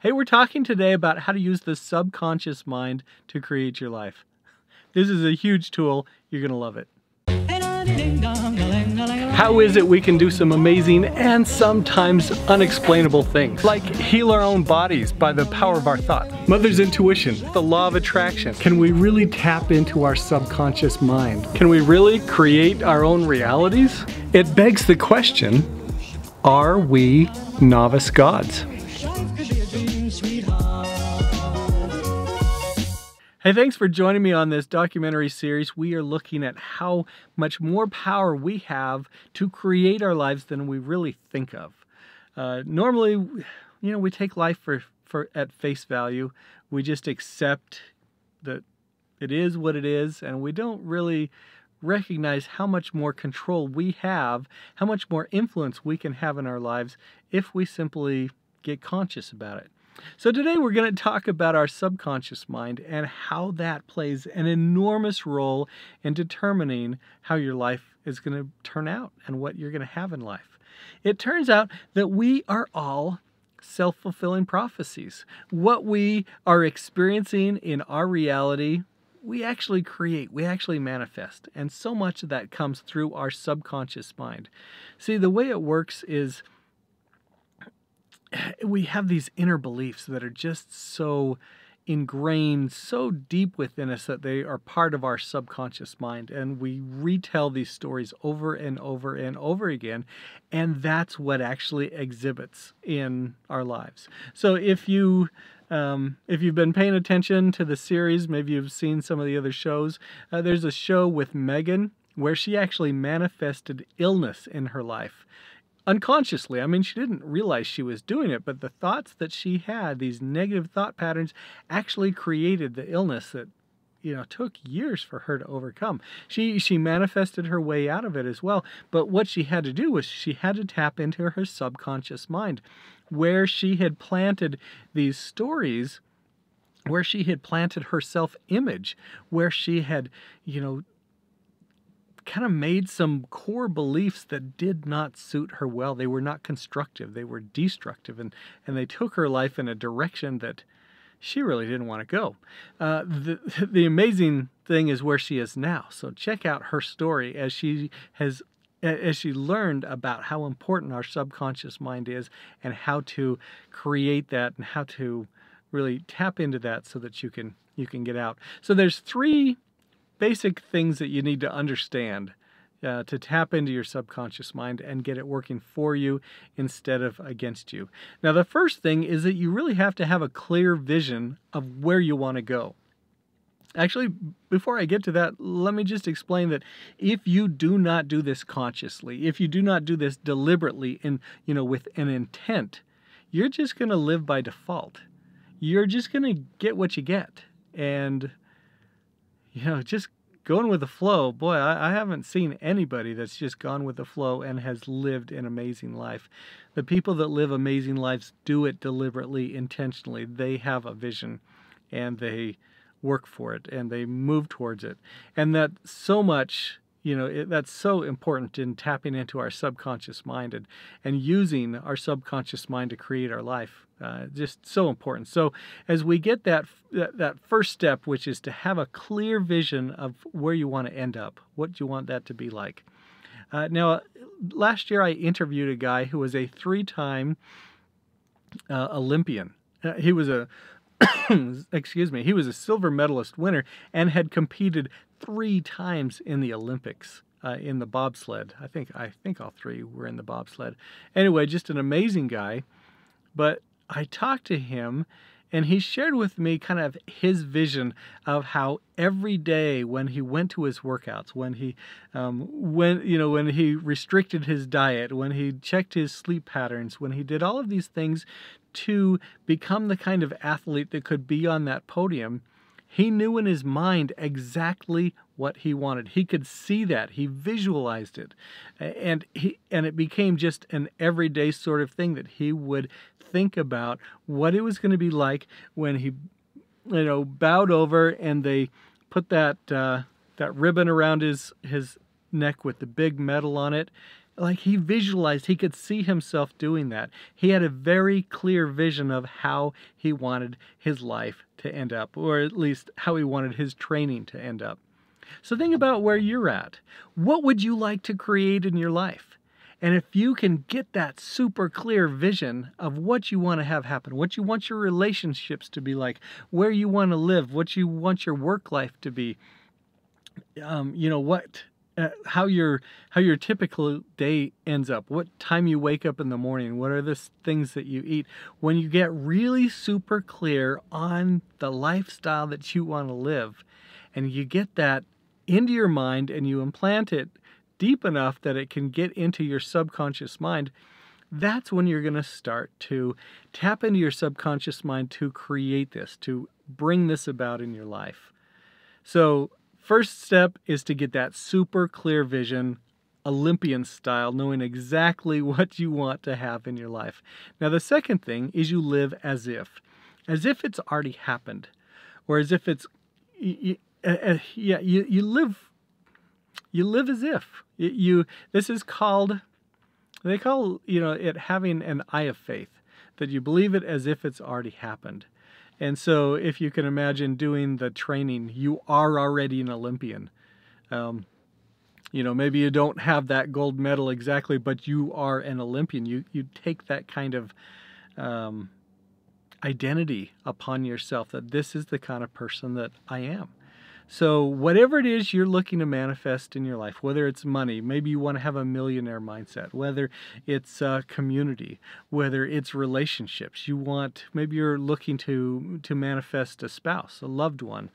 Hey, we're talking today about how to use the subconscious mind to create your life. This is a huge tool. You're going to love it. How is it we can do some amazing and sometimes unexplainable things, like heal our own bodies by the power of our thought? Mother's intuition, the law of attraction. Can we really tap into our subconscious mind? Can we really create our own realities? It begs the question, are we novice gods? Hey, thanks for joining me on this documentary series. We are looking at how much more power we have to create our lives than we really think of. Normally, we take life at face value. We just accept that it is what it is, and we don't really recognize how much more control we have, how much more influence we can have in our lives if we simply get conscious about it. So today we're going to talk about our subconscious mind and how that plays an enormous role in determining how your life is going to turn out and what you're going to have in life. It turns out that we are all self-fulfilling prophecies. What we are experiencing in our reality, we actually create, we actually manifest. And so much of that comes through our subconscious mind. See, the way it works is we have these inner beliefs that are just so ingrained, so deep within us that they are part of our subconscious mind. And we retell these stories over and over and over again. And that's what actually exhibits in our lives. So if you've been paying attention to the series, maybe you've seen some of the other shows, there's a show with Megan where she actually manifested illness in her life. Unconsciously. I mean, she didn't realize she was doing it, but the thoughts that she had, these negative thought patterns, actually created the illness that, took years for her to overcome. She manifested her way out of it as well, but what she had to do was she had to tap into her subconscious mind, where she had planted these stories, where she had planted her self-image, where she had, kind of made some core beliefs that did not suit her well. They were not constructive. They were destructive, and they took her life in a direction that she really didn't want to go. The amazing thing is where she is now. So check out her story as she learned about how important our subconscious mind is and how to create that and how to really tap into that so that you can get out. So there's three basic things that you need to understand to tap into your subconscious mind and get it working for you instead of against you. Now, the first thing is that you really have to have a clear vision of where you want to go. Actually, before I get to that, let me just explain that if you do not do this consciously, if you do not do this deliberately and with an intent, you're just going to live by default. You're just going to get what you get. And just going with the flow. Boy, I haven't seen anybody that's just gone with the flow and has lived an amazing life. The people that live amazing lives do it deliberately, intentionally. They have a vision and they work for it and they move towards it. And that so much, that's so important in tapping into our subconscious mind and using our subconscious mind to create our life. Just so important. So as we get that first step, which is to have a clear vision of where you want to end up, what you want that to be like. Now, last year I interviewed a guy who was a 3-time Olympian. He was a he was a silver medalist winner and had competed 3 times in the Olympics. In the bobsled. I think all 3 were in the bobsled. Anyway, just an amazing guy. But I talked to him and he shared with me kind of his vision of how every day when he went to his workouts, when he when he restricted his diet, when he checked his sleep patterns, when he did all of these things to become the kind of athlete that could be on that podium, he knew in his mind exactly what he wanted. He could see that. He visualized it. And it became just an everyday sort of thing that he would think about what it was going to be like when he bowed over and they put that ribbon around his neck with the big medal on it. Like he visualized, he could see himself doing that. He had a very clear vision of how he wanted his life to end up, or at least how he wanted his training to end up. So think about where you're at. What would you like to create in your life? And if you can get that super clear vision of what you want to have happen, what you want your relationships to be like, where you want to live, what you want your work life to be, how your typical day ends up, what time you wake up in the morning, what are the things that you eat. When you get really super clear on the lifestyle that you want to live, and you get that into your mind and you implant it deep enough that it can get into your subconscious mind, that's when you're going to start to tap into your subconscious mind to create this, to bring this about in your life. So first step is to get that super clear vision, Olympian style, knowing exactly what you want to have in your life. Now, the second thing is you live as if it's already happened, or as if it's, you live as if. This is called, they call, it having an eye of faith, that you believe it as if it's already happened. And so if you can imagine doing the training, you are already an Olympian. Maybe you don't have that gold medal exactly, but you are an Olympian. You take that kind of identity upon yourself, that this is the kind of person that I am. So whatever it is you're looking to manifest in your life, whether it's money, maybe you want to have a millionaire mindset, whether it's community, whether it's relationships, maybe you're looking to manifest a spouse, a loved one.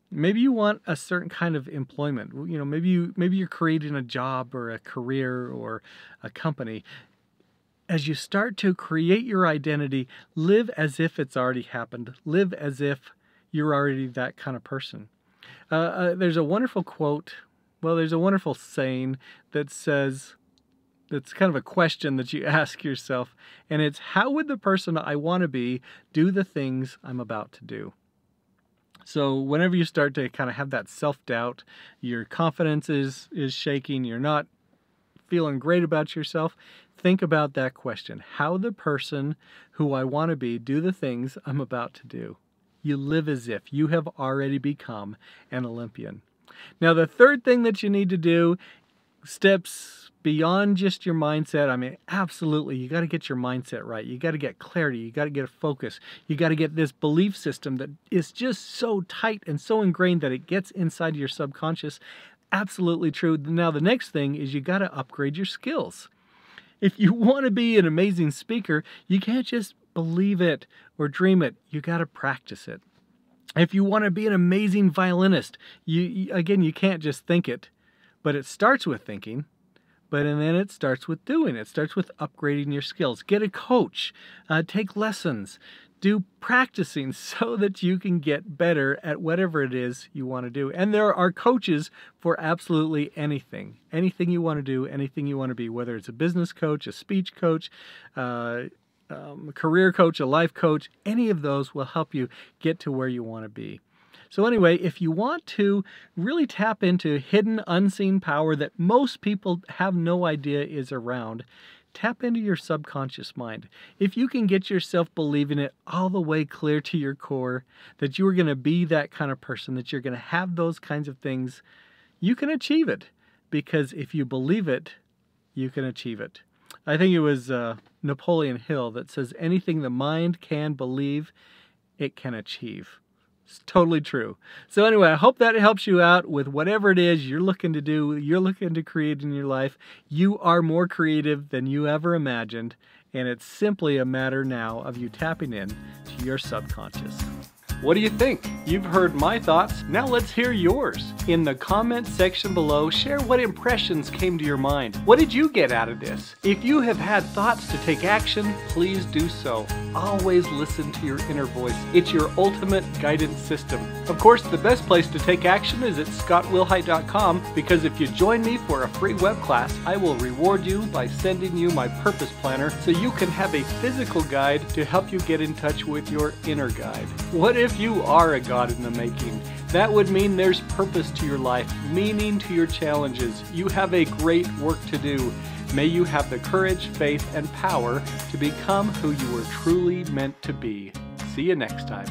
Maybe you want a certain kind of employment. Maybe you're creating a job or a career or a company. As you start to create your identity, live as if it's already happened. Live as if you're already that kind of person. There's a wonderful quote, there's a wonderful saying that says, it's kind of a question that you ask yourself, and it's, how would the person I want to be do the things I'm about to do? So whenever you start to kind of have that self-doubt, your confidence is shaking, you're not feeling great about yourself, think about that question. How the person who I want to be do the things I'm about to do? You live as if you have already become an Olympian. Now, the third thing that you need to do, steps beyond just your mindset. Absolutely, you got to get your mindset right. You got to get clarity. You got to get a focus. You got to get this belief system that is just so tight and so ingrained that it gets inside your subconscious. Absolutely true. Now, the next thing is you got to upgrade your skills. If you want to be an amazing speaker, you can't just believe it or dream it. You got to practice it. If you want to be an amazing violinist, you can't just think it, but it starts with thinking, and then it starts with doing. It starts with upgrading your skills. Get a coach, take lessons, do practicing so that you can get better at whatever it is you want to do. And there are coaches for absolutely anything you want to do, anything you want to be, whether it's a business coach, a speech coach, a career coach, a life coach. Any of those will help you get to where you want to be. So anyway, if you want to really tap into hidden, unseen power that most people have no idea is around, tap into your subconscious mind. If you can get yourself believing it all the way clear to your core, that you are going to be that kind of person, that you're going to have those kinds of things, you can achieve it. Because if you believe it, you can achieve it. I think it was Napoleon Hill that says, anything the mind can believe, it can achieve. It's totally true. So anyway, I hope that helps you out with whatever it is you're looking to do, you're looking to create in your life. You are more creative than you ever imagined, and it's simply a matter now of you tapping in to your subconscious. What do you think? You've heard my thoughts. Now let's hear yours. In the comments section below, share what impressions came to your mind. What did you get out of this? If you have had thoughts to take action, please do so. Always listen to your inner voice. It's your ultimate guidance system. Of course, the best place to take action is at scottwilhite.com, because if you join me for a free web class, I will reward you by sending you my purpose planner so you can have a physical guide to help you get in touch with your inner guide. What if you are a God in the making? That would mean there's purpose to your life, meaning to your challenges. You have a great work to do. May you have the courage, faith, and power to become who you were truly meant to be. See you next time.